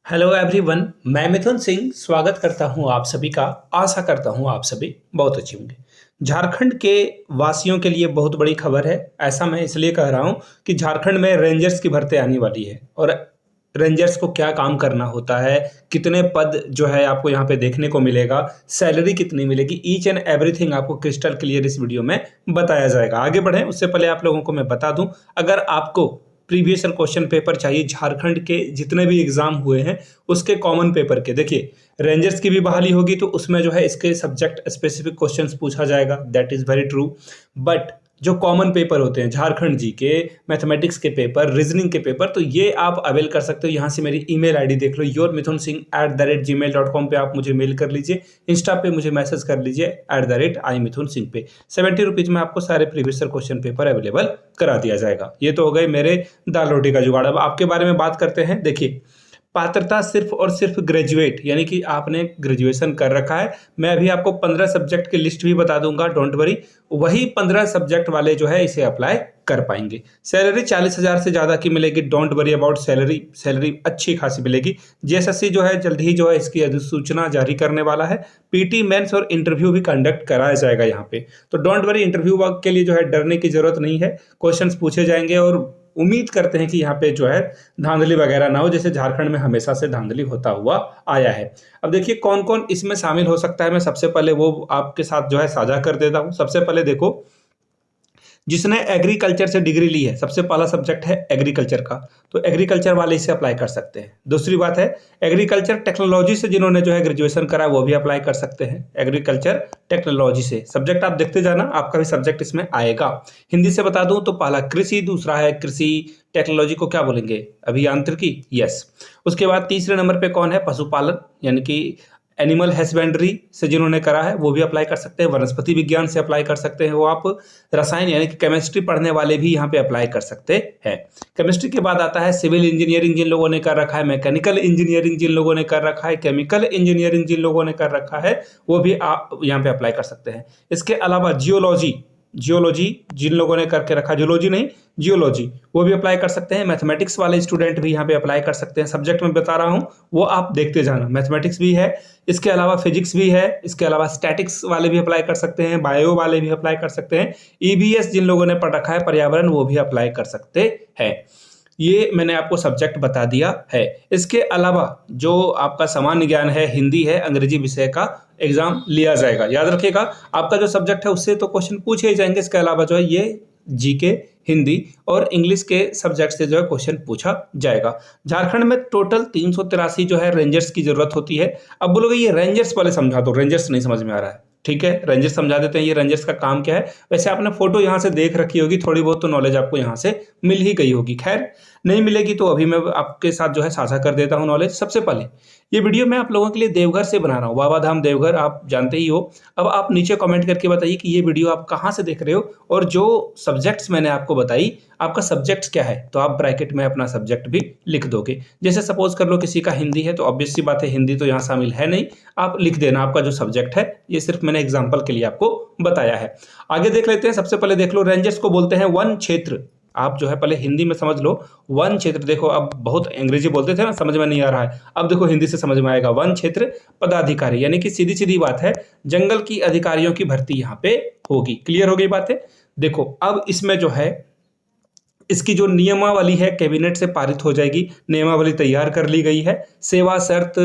Hello everyone, मैं मिथुन सिंह स्वागत करता हूं आप सभी का। आशा करता हूं आप सभी बहुत अच्छे होंगे। झारखंड के वासियों के लिए बहुत बड़ी खबर है। ऐसा मैं इसलिए कह रहा हूं कि झारखंड में रेंजर्स की भर्ती आने वाली है और रेंजर्स को क्या काम करना होता है, कितने पद जो है आपको यहाँ पे देखने को मिलेगा, सैलरी कितनी मिलेगी, ईच एंड एवरीथिंग आपको क्रिस्टल क्लियर इस वीडियो में बताया जाएगा। आगे बढ़ें उससे पहले आप लोगों को मैं बता दूं, अगर आपको प्रीवियस ईयर क्वेश्चन पेपर चाहिए झारखंड के जितने भी एग्जाम हुए हैं उसके कॉमन पेपर के, देखिए रेंजर्स की भी बहाली होगी तो उसमें जो है इसके सब्जेक्ट स्पेसिफिक क्वेश्चंस पूछा जाएगा, that is very true. But जो कॉमन पेपर होते हैं झारखंड जी के, मैथमेटिक्स के पेपर, रीजनिंग के पेपर, तो ये आप अवेल कर सकते हो। यहाँ से मेरी ईमेल आईडी देख लो, yourmithunsinh@gmail.com पे आप मुझे मेल कर लीजिए, इंस्टा पे मुझे मैसेज कर लीजिए @imithunsingh पे। 70 रुपीज़ में आपको सारे प्रीवियस क्वेश्चन पेपर अवेलेबल करा दिया जाएगा। ये तो हो गए मेरे दाल रोटी का जुगाड़। अब आपके बारे में बात करते हैं। देखिए, पात्रता सिर्फ और सिर्फ ग्रेजुएट यानी कि आपने ग्रेजुएशन कर रखा है। मैं अभी आपको 15 सब्जेक्ट की लिस्ट भी बता दूंगा, डोंट वरी। वही 15 सब्जेक्ट वाले जो है इसे अप्लाई कर पाएंगे। सैलरी 40,000 से ज़्यादा की मिलेगी, don't worry about salary. Salary अच्छी खासी मिलेगी। जेएसएससी जो है जल्द ही जो है इसकी अधिसूचना जारी करने वाला है। पीटी मेंस और इंटरव्यू भी कंडक्ट कराया जाएगा यहाँ पे, तो डोंट वरी, इंटरव्यू के लिए जो है डरने की जरूरत नहीं है। क्वेश्चंस पूछे जाएंगे और उम्मीद करते हैं कि यहाँ पे जो है धांधली वगैरह ना हो, जैसे झारखंड में हमेशा से धांधली होता हुआ आया है। अब देखिए कौन कौन इसमें शामिल हो सकता है, मैं सबसे पहले वो आपके साथ जो है साझा कर देता हूँ। सबसे पहले देखो, जिसने एग्रीकल्चर से डिग्री ली है, सबसे पहला सब्जेक्ट है एग्रीकल्चर का, तो एग्रीकल्चर वाले इसे अप्लाई कर सकते हैं। दूसरी बात है, एग्रीकल्चर टेक्नोलॉजी से जिन्होंने जो है ग्रेजुएशन करा है वो भी अप्लाई कर सकते हैं। एग्रीकल्चर टेक्नोलॉजी से सब्जेक्ट आप देखते जाना, आपका भी सब्जेक्ट इसमें आएगा। हिंदी से बता दूं तो पहला कृषि, दूसरा है कृषि टेक्नोलॉजी को क्या बोलेंगे, अभियांत्रिकी, यस। उसके बाद तीसरे नंबर पे कौन है, पशुपालन यानी कि एनिमल हस्बेंड्री से जिन्होंने करा है वो भी अप्लाई कर सकते हैं। वनस्पति विज्ञान से अप्लाई कर सकते हैं वो आप। रसायन यानी कि केमिस्ट्री पढ़ने वाले भी यहाँ पे अप्लाई कर सकते हैं। केमिस्ट्री के बाद आता है सिविल इंजीनियरिंग जिन लोगों ने कर रखा है, मैकेनिकल इंजीनियरिंग जिन लोगों ने कर रखा है, केमिकल इंजीनियरिंग जिन लोगों ने कर रखा है वो भी आप यहाँ पे अप्लाई कर सकते हैं। इसके अलावा जियोलॉजी जिन लोगों ने करके रखा, जियोलॉजी नहीं जियोलॉजी, वो भी अप्लाई कर सकते हैं। मैथमेटिक्स वाले स्टूडेंट भी यहाँ पे अप्लाई कर सकते हैं। सब्जेक्ट में बता रहा हूँ वो आप देखते जाना, मैथमेटिक्स भी है, इसके अलावा फिजिक्स भी है, इसके अलावा स्टैटिक्स वाले भी अप्लाई कर सकते हैं, बायो वाले भी अप्लाई कर सकते हैं, ईबीएस जिन लोगों ने पढ़ रखा है पर्यावरण वो भी अप्लाई कर सकते हैं। ये मैंने आपको सब्जेक्ट बता दिया है। इसके अलावा जो आपका सामान्य ज्ञान है, हिंदी है, अंग्रेजी विषय का एग्जाम लिया जाएगा। याद रखिएगा, आपका जो सब्जेक्ट है उससे तो क्वेश्चन पूछे ही जाएंगे। इसके अलावा जो है ये जीके, हिंदी और इंग्लिश के सब्जेक्ट से जो है क्वेश्चन पूछा जाएगा। झारखंड में टोटल 383 जो है रेंजर्स की जरूरत होती है। अब बोलोगे ये रेंजर्स वाले समझा दो, रेंजर्स नहीं समझ में आ रहा है, ठीक है, रेंजर्स समझा देते हैं। ये रेंजर्स का काम क्या है, वैसे आपने फोटो यहाँ से देख रखी होगी, थोड़ी बहुत तो नॉलेज आपको यहाँ से मिल ही गई होगी। खैर नहीं मिलेगी तो अभी मैं आपके साथ जो है साझा कर देता हूँ नॉलेज। सबसे पहले ये वीडियो मैं आप लोगों के लिए देवघर से बना रहा हूँ, बाबा धाम देवघर आप जानते ही हो। अब आप नीचे कमेंट करके बताइए कि ये वीडियो आप कहाँ से देख रहे हो और जो सब्जेक्ट्स मैंने आपको बताई आपका सब्जेक्ट क्या है, तो आप ब्रैकेट में अपना सब्जेक्ट भी लिख दोगे। जैसे सपोज कर लो किसी का हिंदी है तो ऑब्वियस सी बात है हिंदी तो यहाँ शामिल है नहीं, आप लिख देना आपका जो सब्जेक्ट है। ये सिर्फ मैंने एग्जाम्पल के लिए आपको बताया है। आगे देख लेते हैं। सबसे पहले देख लो, रेंजर्स को बोलते हैं वन क्षेत्र। आप जो है पहले हिंदी में समझ लो, वन क्षेत्र। देखो अब बहुत अंग्रेजी बोलते थे ना, समझ में नहीं आ रहा है, अब देखो हिंदी से समझ में आएगा। वन क्षेत्र पदाधिकारी यानी कि सीधी सीधी बात है, जंगल की अधिकारियों की भर्ती यहाँ पे होगी। क्लियर हो गई बात है। देखो अब इसमें जो है इसकी जो नियमावली है कैबिनेट से पारित हो जाएगी, नियमावली तैयार कर ली गई है, सेवा शर्त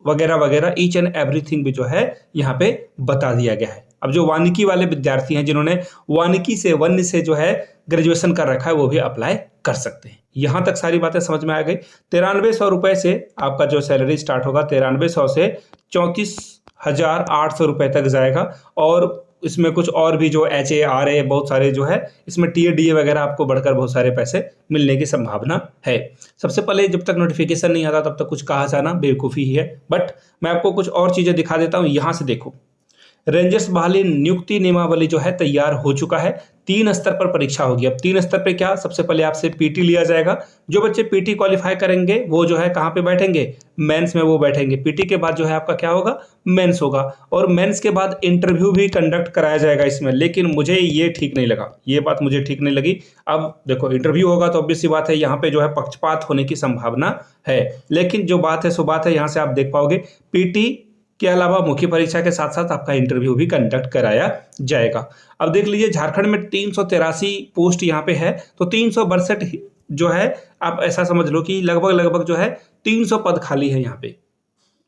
वगैरह वगैरह ईच एंड एवरीथिंग भी जो है यहाँ पे बता दिया गया है। अब जो वानिकी वाले विद्यार्थी हैं जिन्होंने वानिकी से, वन्य से जो है ग्रेजुएशन कर रखा है वो भी अप्लाई कर सकते हैं। यहाँ तक सारी बातें समझ में आ गई। 9300 रुपये से आपका जो सैलरी स्टार्ट होगा, 9300 से 34,800 रुपये तक जाएगा। और इसमें कुछ और भी जो HARA बहुत सारे जो है इसमें TADA वगैरह आपको बढ़कर बहुत सारे पैसे मिलने की संभावना है। सबसे पहले जब तक नोटिफिकेशन नहीं आता तब तक कुछ कहा जाना बेवकूफ़ी ही है। बट मैं आपको कुछ और चीज़ें दिखा देता हूँ। यहाँ से देखो, रेंजर्स बहाली नियुक्ति नियमावली जो है तैयार हो चुका है। 3 स्तर पर परीक्षा होगी। अब 3 स्तर पे क्या, सबसे पहले आपसे पीटी लिया जाएगा। जो बच्चे पीटी क्वालिफाई करेंगे वो जो है कहाँ पे बैठेंगे, मेंस में वो बैठेंगे। पीटी के बाद जो है आपका क्या होगा, मेंस होगा, और मेंस के बाद इंटरव्यू भी कंडक्ट कराया जाएगा इसमें। लेकिन मुझे ये ठीक नहीं लगा, ये बात मुझे ठीक नहीं लगी। अब देखो इंटरव्यू होगा तो ऑब्वियस सी बात है यहाँ पे जो है पक्षपात होने की संभावना है, लेकिन जो बात है सो बात है। यहाँ से आप देख पाओगे पीटी के अलावा मुख्य परीक्षा के साथ साथ आपका इंटरव्यू भी कंडक्ट कराया जाएगा। अब देख लीजिए झारखंड में 383 पोस्ट यहाँ पे है, तो 362 जो है आप ऐसा समझ लो कि लगभग जो है 300 पद खाली है यहाँ पे।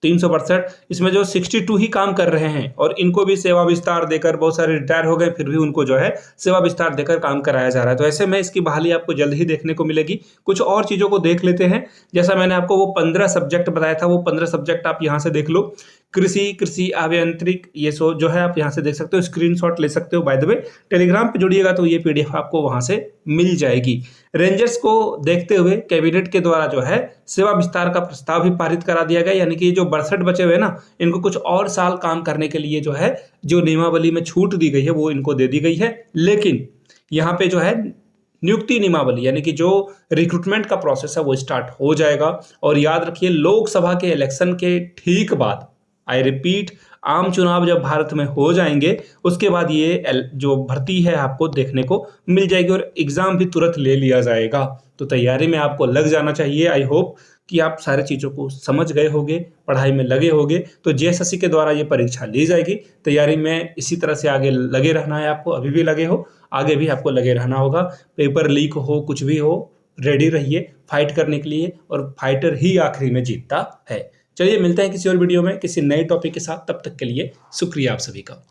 362 इसमें जो 62 ही काम कर रहे हैं, और इनको भी सेवा विस्तार देकर, बहुत सारे रिटायर हो गए फिर भी उनको जो है सेवा विस्तार देकर काम कराया जा रहा है। तो ऐसे में इसकी बहाली आपको जल्द ही देखने को मिलेगी। कुछ और चीज़ों को देख लेते हैं। जैसा मैंने आपको वो 15 सब्जेक्ट बताया था, वो 15 सब्जेक्ट आप यहाँ से देख लो। कृषि अभियांत्रिक, ये सो जो है आप यहाँ से देख सकते हो, स्क्रीनशॉट ले सकते हो। बाय द वे टेलीग्राम पे जुड़िएगा तो ये पीडीएफ आपको वहाँ से मिल जाएगी। रेंजर्स को देखते हुए कैबिनेट के द्वारा जो है सेवा विस्तार का प्रस्ताव भी पारित करा दिया गया, यानी कि जो 62 बचे हुए ना, इनको कुछ और साल काम करने के लिए जो है जो नियमावली में छूट दी गई है वो इनको दे दी गई है। लेकिन यहाँ पे जो है नियुक्ति नियमावली यानी कि जो रिक्रूटमेंट का प्रोसेस है वो स्टार्ट हो जाएगा। और याद रखिए लोकसभा के इलेक्शन के ठीक बाद, आई रिपीट, आम चुनाव जब भारत में हो जाएंगे उसके बाद ये जो भर्ती है आपको देखने को मिल जाएगी और एग्जाम भी तुरंत ले लिया जाएगा। तो तैयारी में आपको लग जाना चाहिए। आई होप कि आप सारे चीज़ों को समझ गए होंगे, पढ़ाई में लगे होंगे। तो जेएसएससी के द्वारा ये परीक्षा ली जाएगी। तैयारी में इसी तरह से आगे लगे रहना है आपको, अभी भी लगे हो, आगे भी आपको लगे रहना होगा। पेपर लीक हो, कुछ भी हो, रेडी रहिए फाइट करने के लिए, और फाइटर ही आखिरी में जीतता है। चलिए मिलते हैं किसी और वीडियो में किसी नए टॉपिक के साथ। तब तक के लिए शुक्रिया आप सभी का।